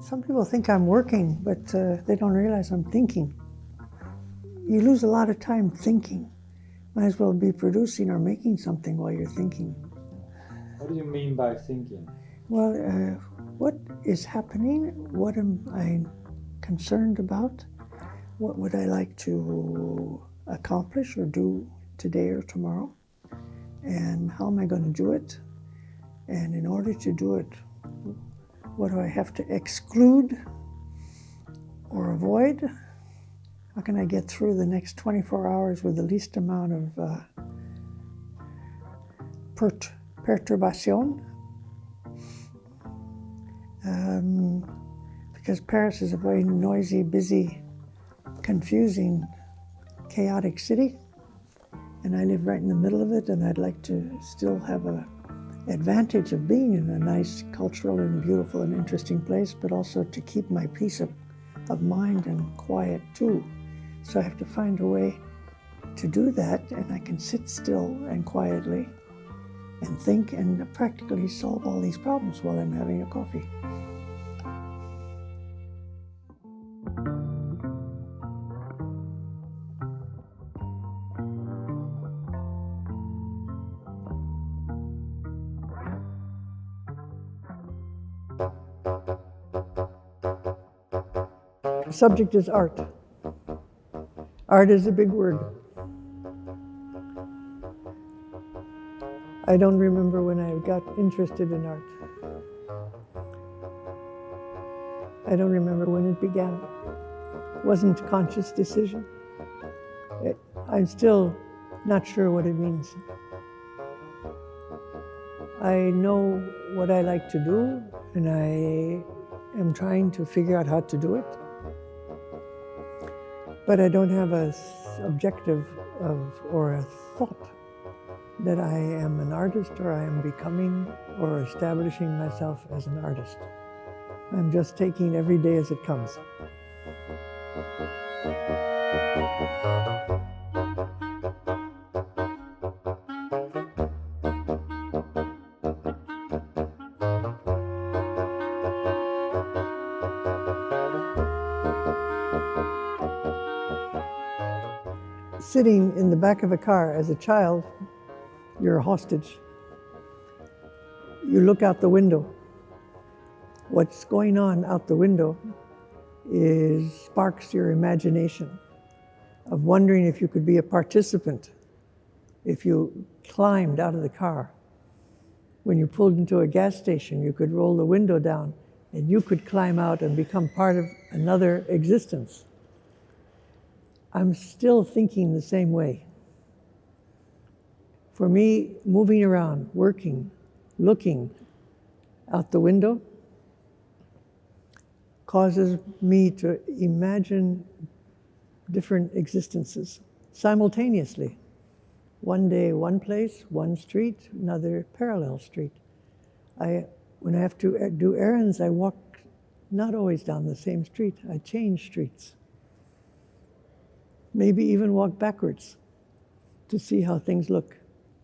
Some people think I'm working, but they don't realize I'm thinking. You lose a lot of time thinking. Might as well be producing or making something while you're thinking. What do you mean by thinking? Well, what is happening? What am I concerned about? What would I like to accomplish or do today or tomorrow? And how am I going to do it? And in order to do it, what do I have to exclude or avoid? How can I get through the next 24 hours with the least amount of perturbation? Because Paris is a very noisy, busy, confusing, chaotic city, and I live right in the middle of it, and I'd like to still have an advantage of being in a nice, cultural and beautiful and interesting place, but also to keep my peace of mind and quiet too. So I have to find a way to do that, and I can sit still and quietly and think and practically solve all these problems while I'm having a coffee. The subject is art. Art is a big word. I don't remember when I got interested in art. I don't remember when it began. It wasn't a conscious decision. I'm still not sure what it means. I know what I like to do, and I am trying to figure out how to do it. But I don't have an objective or a thought that I am an artist or I am becoming or establishing myself as an artist. I'm just taking every day as it comes. Sitting in the back of a car as a child, you're a hostage. You look out the window. What's going on out the window sparks your imagination of wondering if you could be a participant if you climbed out of the car. When you pulled into a gas station, you could roll the window down and you could climb out and become part of another existence. I'm still thinking the same way. For me, moving around, working, looking out the window causes me to imagine different existences simultaneously. One day, one place, one street, another parallel street. When I have to do errands, I walk not always down the same street. I change streets. Maybe even walk backwards to see how things look.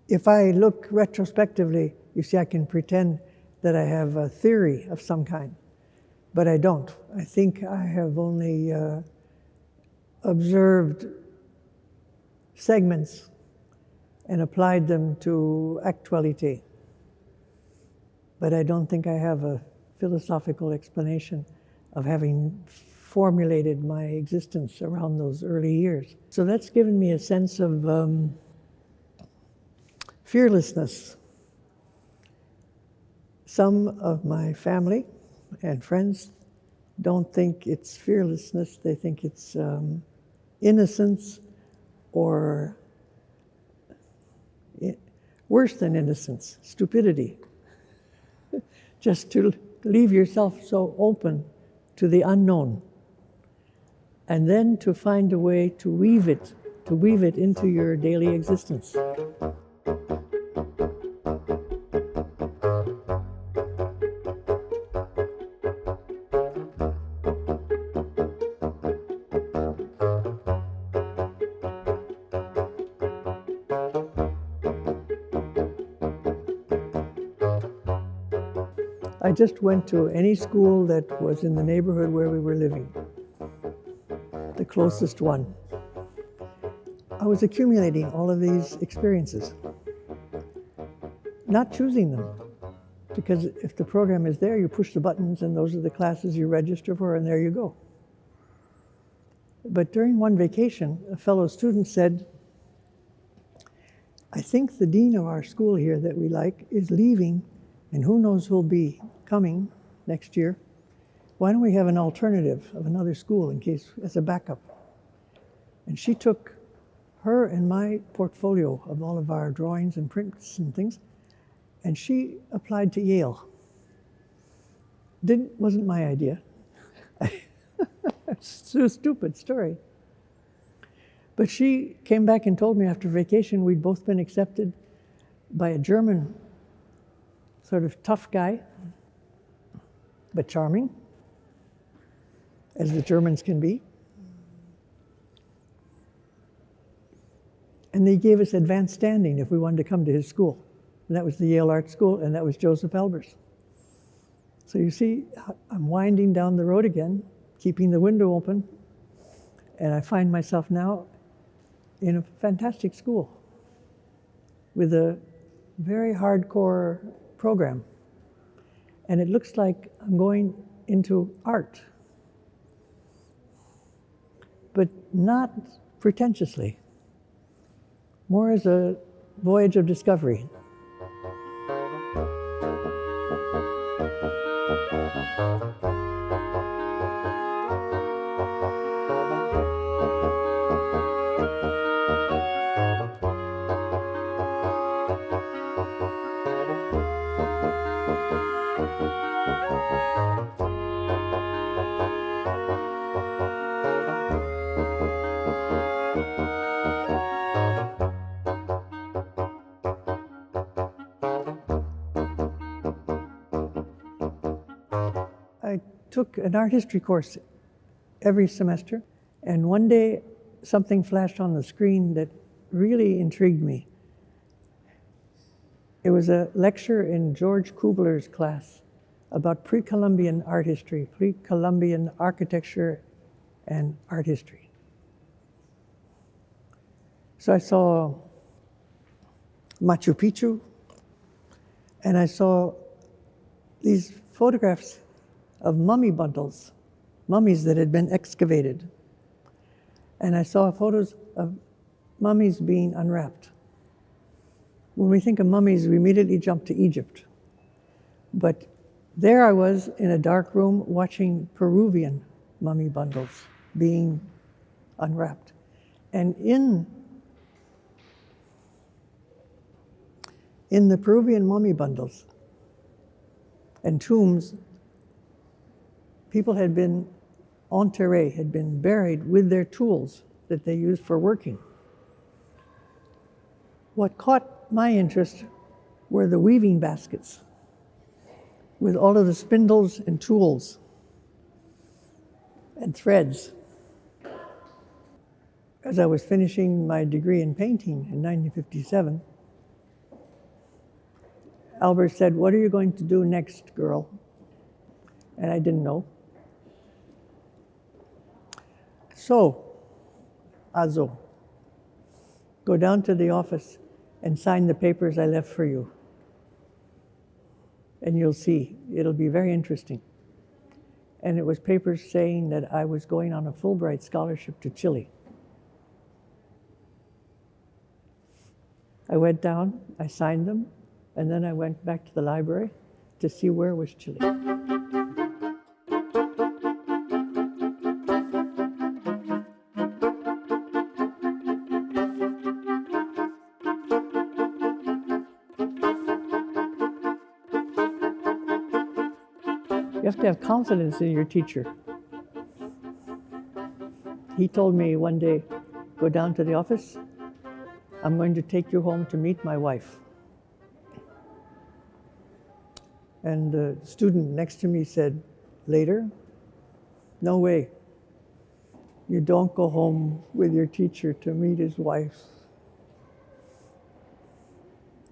If I look retrospectively, you see, I can pretend that I have a theory of some kind, but I don't. I think I have only observed segments and applied them to actuality. But I don't think I have a philosophical explanation of having formulated my existence around those early years. So that's given me a sense of fearlessness. Some of my family and friends don't think it's fearlessness, they think it's innocence, or worse than innocence, stupidity. Just to leave yourself so open to the unknown, and then to find a way to weave it into your daily existence. I just went to any school that was in the neighborhood where we were living, the closest one. I was accumulating all of these experiences, not choosing them, because if the program is there, you push the buttons and those are the classes you register for, and there you go. But during one vacation, a fellow student said, I think the dean of our school here that we like is leaving, and who knows who'll be coming next year. Why don't we have an alternative of another school in case, as a backup? And she took her and my portfolio of all of our drawings and prints and things, and she applied to Yale. Wasn't my idea. It's a stupid story. But she came back and told me after vacation we'd both been accepted by a German, sort of tough guy, but charming, as the Germans can be. And they gave us advanced standing if we wanted to come to his school. And that was the Yale Art School, and that was Josef Albers. So you see, I'm winding down the road again, keeping the window open, and I find myself now in a fantastic school with a very hardcore program. And it looks like I'm going into art, but not pretentiously, more as a voyage of discovery. I took an art history course every semester, and one day something flashed on the screen that really intrigued me. It was a lecture in George Kubler's class about pre-Columbian art history, pre-Columbian architecture and art history. So I saw Machu Picchu, and I saw these photographs of mummy bundles, mummies that had been excavated. And I saw photos of mummies being unwrapped. When we think of mummies, we immediately jump to Egypt. But there I was in a dark room watching Peruvian mummy bundles being unwrapped. And in the Peruvian mummy bundles and tombs, people had been enterrés, had been buried with their tools that they used for working. What caught my interest were the weaving baskets with all of the spindles and tools and threads. As I was finishing my degree in painting in 1957, Albert said, "What are you going to do next, girl?" And I didn't know. So, Azo, go down to the office and sign the papers I left for you. And you'll see, it'll be very interesting. And it was papers saying that I was going on a Fulbright scholarship to Chile. I went down, I signed them, and then I went back to the library to see where was Chile. You have to have confidence in your teacher. He told me one day, go down to the office, I'm going to take you home to meet my wife. And the student next to me said later, no way, you don't go home with your teacher to meet his wife.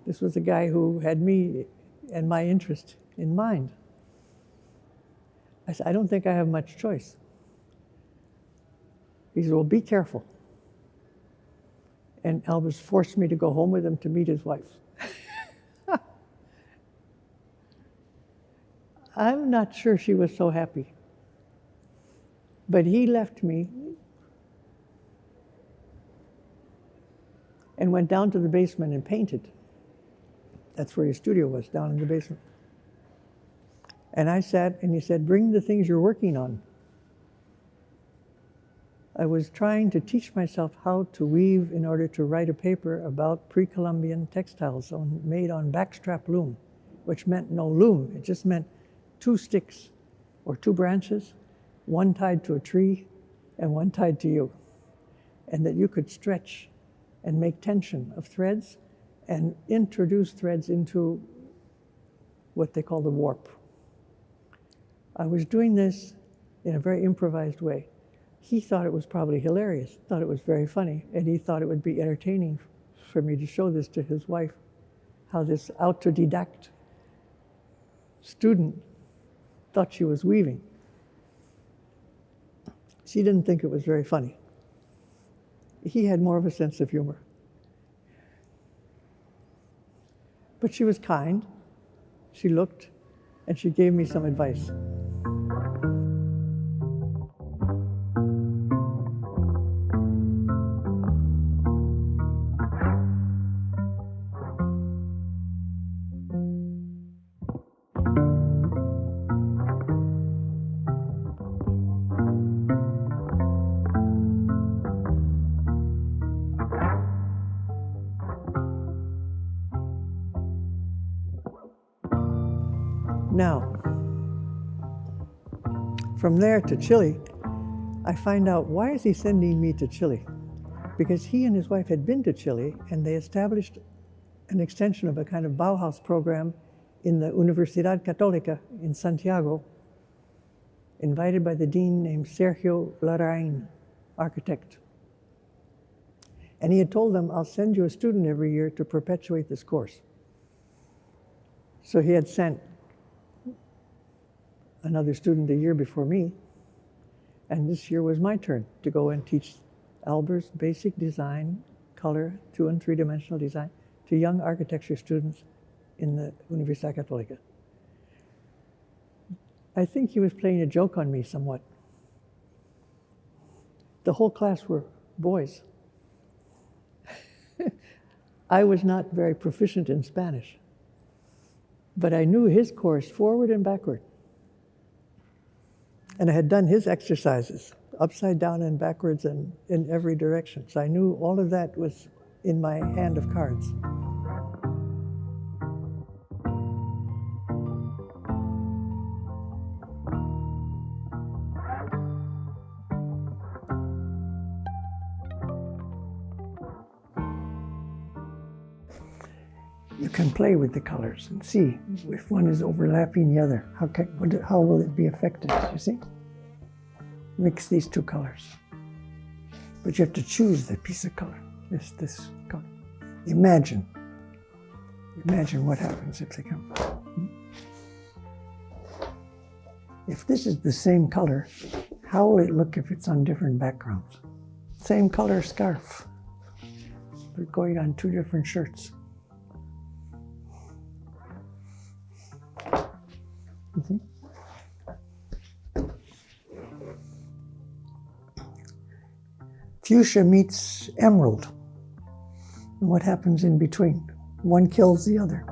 This was a guy who had me and my interest in mind. I said, I don't think I have much choice. He said, well, be careful. And Albers forced me to go home with him to meet his wife. I'm not sure she was so happy. But he left me and went down to the basement and painted. That's where his studio was, down in the basement. And I sat and he said, bring the things you're working on. I was trying to teach myself how to weave in order to write a paper about pre-Columbian textiles made on backstrap loom, which meant no loom. It just meant 2 sticks or 2 branches, one tied to a tree and one tied to you. And that you could stretch and make tension of threads and introduce threads into what they call the warp. I was doing this in a very improvised way. He thought it was probably hilarious, thought it was very funny, and he thought it would be entertaining for me to show this to his wife, how this autodidact student thought she was weaving. She didn't think it was very funny. He had more of a sense of humor. But she was kind. She looked, and she gave me some advice. Now, from there to Chile, I find out, why is he sending me to Chile? Because he and his wife had been to Chile and they established an extension of a kind of Bauhaus program in the Universidad Católica in Santiago, invited by the dean named Sergio Larraín, architect. And he had told them, I'll send you a student every year to perpetuate this course. So he had sent another student the year before me, and this year was my turn to go and teach Albers basic design, color, 2- and 3-dimensional design to young architecture students in the Universidad Católica. I think he was playing a joke on me somewhat. The whole class were boys. I was not very proficient in Spanish, but I knew his course forward and backward. And I had done his exercises, upside down and backwards and in every direction. So I knew all of that was in my hand of cards. You can play with the colors and see if one is overlapping the other. How will it be affected, you see? Mix these 2 colors. But you have to choose the piece of color, this color. Imagine what happens if they come. If this is the same color, how will it look if it's on different backgrounds? Same color scarf, but going on 2 different shirts. Mm-hmm. Fuchsia meets emerald. And what happens in between? One kills the other.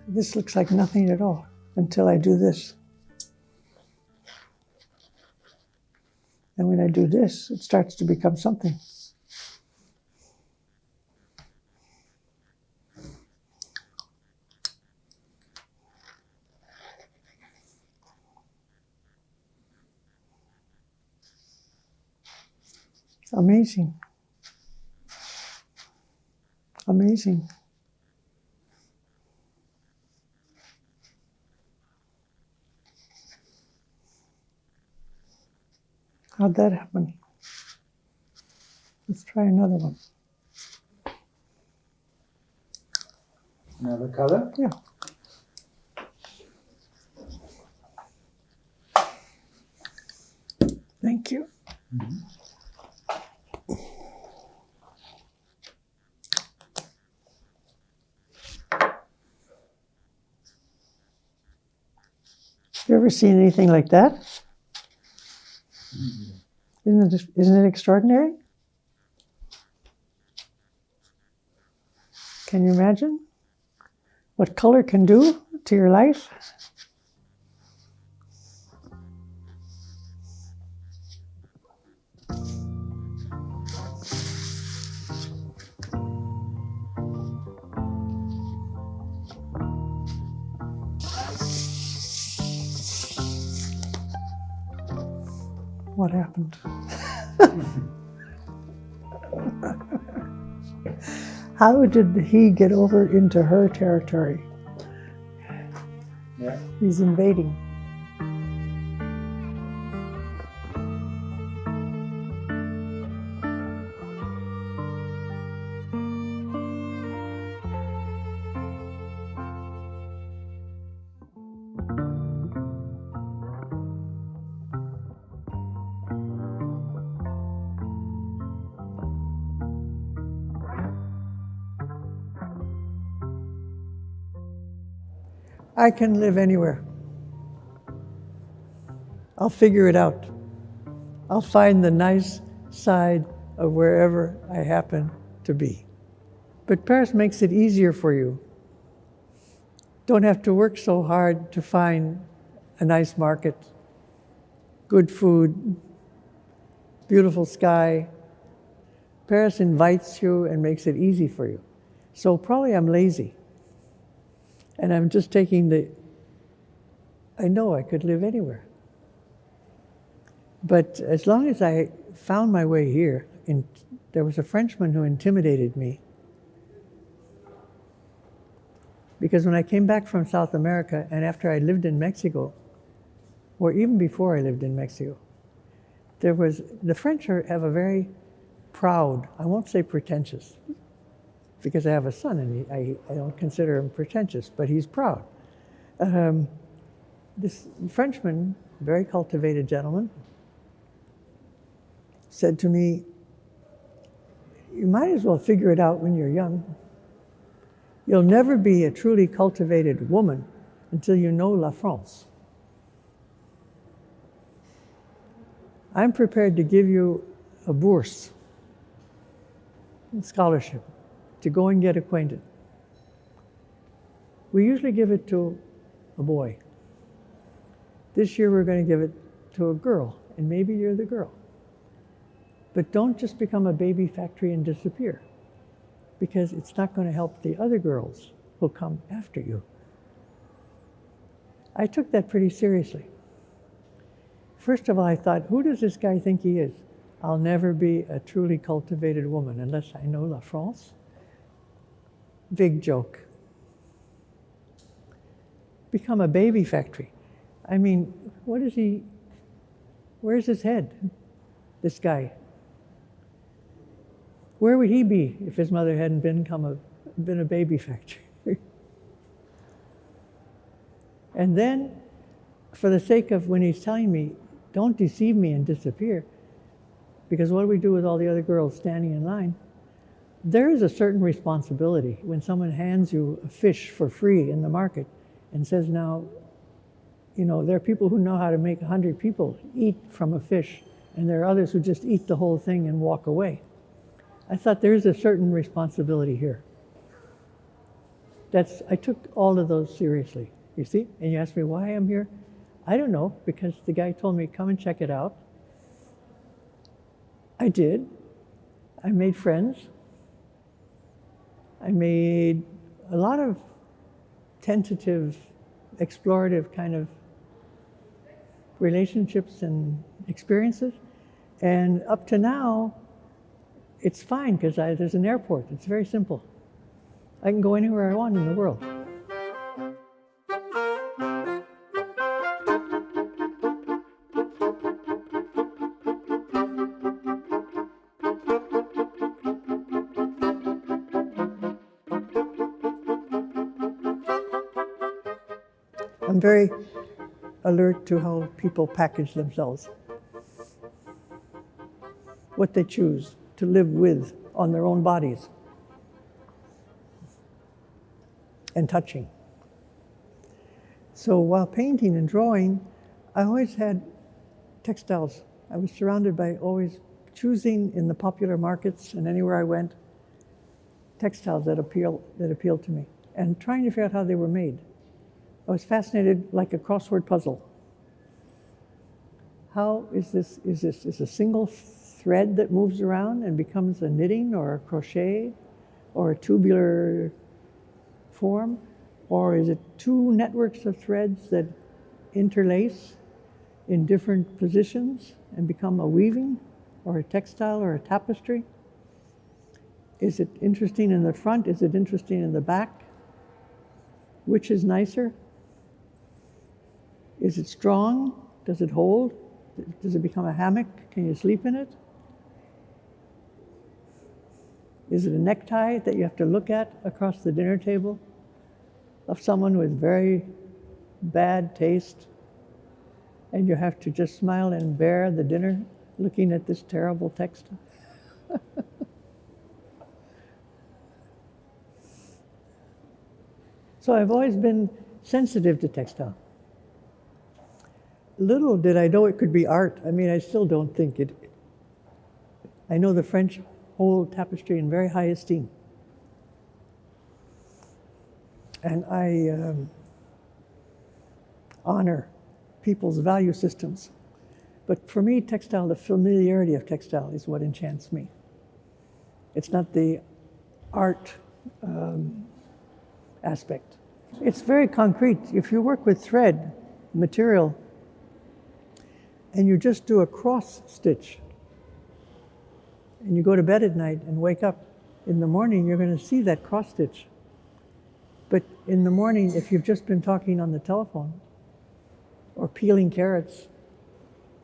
This looks like nothing at all until I do this. And when I do this, it starts to become something. Amazing. Amazing. How'd that happen? Let's try another one. Another color? Yeah. Thank you. Mm-hmm. You ever seen anything like that? Isn't it extraordinary? Can you imagine what color can do to your life? What happened? How did he get over into her territory? Yeah. He's invading. I can live anywhere. I'll figure it out. I'll find the nice side of wherever I happen to be. But Paris makes it easier for you. Don't have to work so hard to find a nice market, good food, beautiful sky. Paris invites you and makes it easy for you. So probably I'm lazy. And I'm just taking I know I could live anywhere. But as long as I found my way here, there was a Frenchman who intimidated me. Because when I came back from South America, and after I lived in Mexico, or even before I lived in Mexico, the French have a very proud, I won't say pretentious, because I have a son and I don't consider him pretentious, but he's proud. This Frenchman, very cultivated gentleman, said to me, "You might as well figure it out when you're young. You'll never be a truly cultivated woman until you know La France. I'm prepared to give you a bourse, a scholarship, to go and get acquainted. We usually give it to a boy. This year we're going to give it to a girl, and maybe you're the girl. But don't just become a baby factory and disappear, because it's not going to help the other girls who'll come after you." I took that pretty seriously. First of all, I thought, who does this guy think he is? I'll never be a truly cultivated woman unless I know La France. Big joke. Become a baby factory. I mean, where's his head, this guy? Where would he be if his mother hadn't been a baby factory? And then, for the sake of when he's telling me, don't deceive me and disappear, because what do we do with all the other girls standing in line? There is a certain responsibility when someone hands you a fish for free in the market and says, now, there are people who know how to make 100 people eat from a fish, and there are others who just eat the whole thing and walk away. I thought there's a certain responsibility here. I took all of those seriously, you see? And you asked me why I'm here? I don't know, because the guy told me, come and check it out. I did. I made friends. I made a lot of tentative, explorative kind of relationships and experiences. And up to now, it's fine, because there's an airport. It's very simple. I can go anywhere I want in the world. I'm very alert to how people package themselves, what they choose to live with on their own bodies, and touching. So while painting and drawing, I always had textiles. I was surrounded by always choosing in the popular markets and anywhere I went, textiles that appealed to me, and trying to figure out how they were made. I was fascinated like a crossword puzzle. How is this a single thread that moves around and becomes a knitting or a crochet or a tubular form? Or is it two networks of threads that interlace in different positions and become a weaving or a textile or a tapestry? Is it interesting in the front? Is it interesting in the back? Which is nicer? Is it strong? Does it hold? Does it become a hammock? Can you sleep in it? Is it a necktie that you have to look at across the dinner table of someone with very bad taste, and you have to just smile and bear the dinner looking at this terrible textile? So I've always been sensitive to textile. Little did I know it could be art. I mean, I still don't think it. I know the French hold tapestry in very high esteem. And I honor people's value systems. But for me, textile, the familiarity of textile is what enchants me. It's not the art aspect. It's very concrete. If you work with thread material and you just do a cross stitch and you go to bed at night and wake up in the morning, you're going to see that cross stitch. But in the morning, if you've just been talking on the telephone or peeling carrots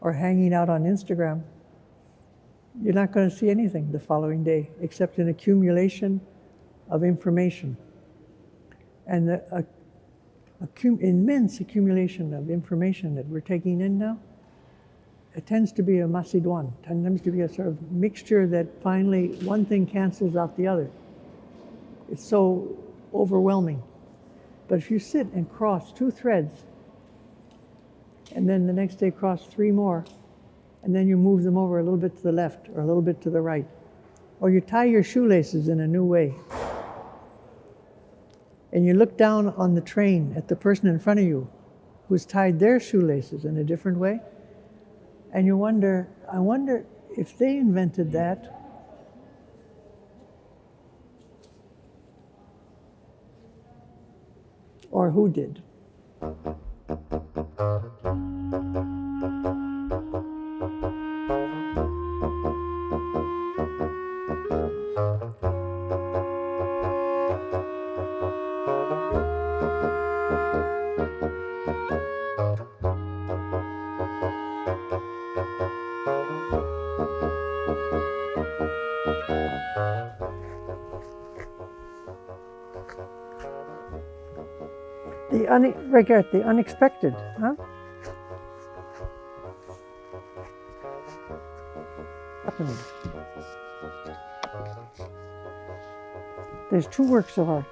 or hanging out on Instagram, you're not going to see anything the following day except an accumulation of information. And the immense accumulation of information that we're taking in now, it tends to be a macédoine, tends to be a sort of mixture that finally one thing cancels out the other. It's so overwhelming. But if you sit and cross two threads, and then the next day cross three more, and then you move them over a little bit to the left or a little bit to the right, or you tie your shoelaces in a new way, and you look down on the train at the person in front of you who's tied their shoelaces in a different way, and you wonder, I wonder if they invented that, or who did? The unexpected, huh? Happening. There's two works of art.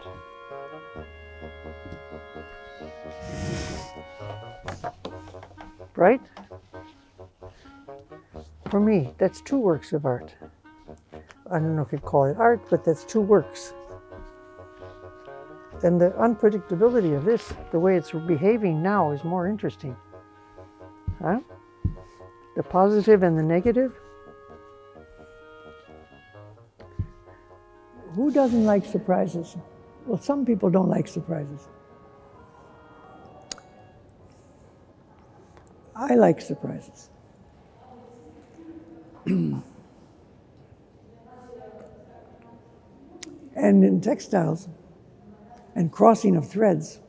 Right? For me, that's two works of art. I don't know if you'd call it art, but that's two works. And the unpredictability of this, the way it's behaving now, is more interesting. Huh? The positive and the negative. Who doesn't like surprises? Well, some people don't like surprises. I like surprises. And in textiles, and crossing of threads,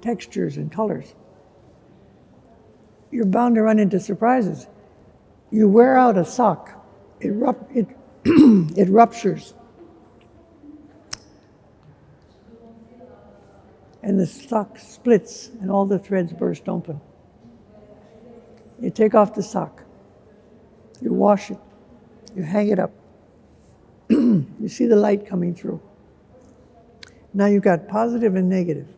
textures and colors, you're bound to run into surprises. You wear out a sock, it ruptures. and the sock splits and all the threads burst open. You take off the sock, you wash it, you hang it up. You see the light coming through. Now you've got positive and negative,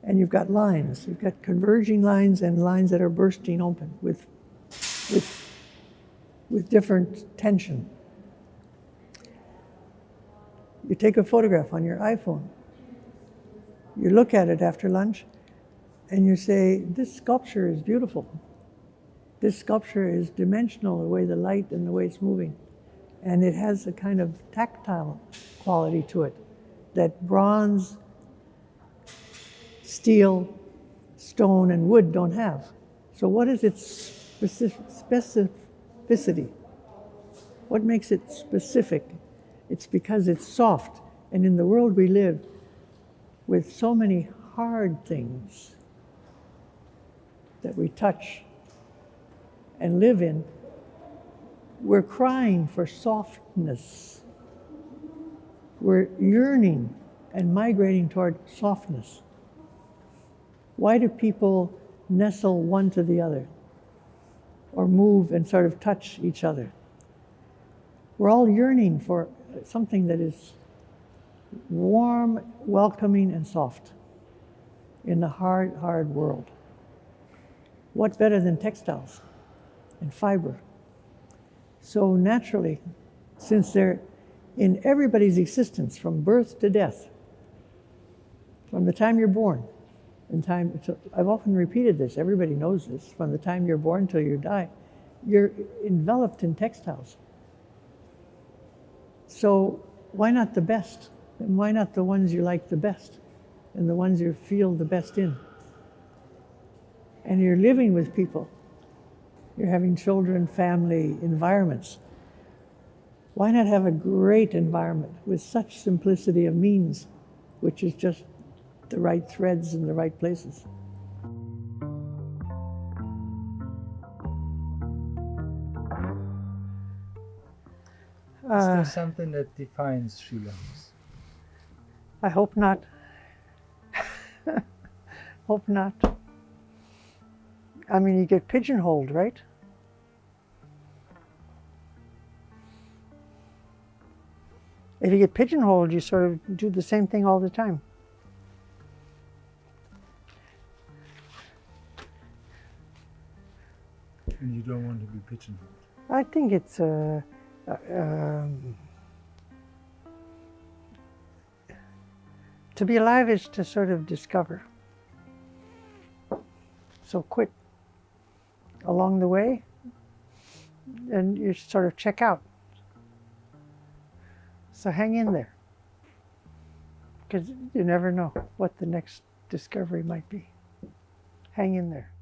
and you've got lines. You've got converging lines and lines that are bursting open with different tension. You take a photograph on your iPhone. You look at it after lunch, and you say, this sculpture is beautiful. This sculpture is dimensional, the way the light and the way it's moving. And it has a kind of tactile quality to it that bronze, steel, stone, and wood don't have. So what is its specificity? What makes it specific? It's because it's soft. And in the world we live with so many hard things that we touch and live in, we're crying for softness. We're yearning and migrating toward softness. Why do people nestle one to the other or move and sort of touch each other? We're all yearning for something that is warm, welcoming, and soft in the hard, hard world. What better than textiles and fiber? So naturally, since they're in everybody's existence from birth to death, from the time you're born, I've often repeated this, everybody knows this, from the time you're born till you die, you're enveloped in textiles. So why not the best? And why not the ones you like the best and the ones you feel the best in? And you're living with people. You're having children, family, environments. Why not have a great environment with such simplicity of means, which is just the right threads in the right places? Is there something that defines Sheila Hicks? I hope not. Hope not. I mean, you get pigeonholed, right? If you get pigeonholed, you sort of do the same thing all the time. And you don't want to be pigeonholed. I think it's to be alive is to sort of discover. So quit along the way, and you sort of check out. So hang in there, because you never know what the next discovery might be. Hang in there.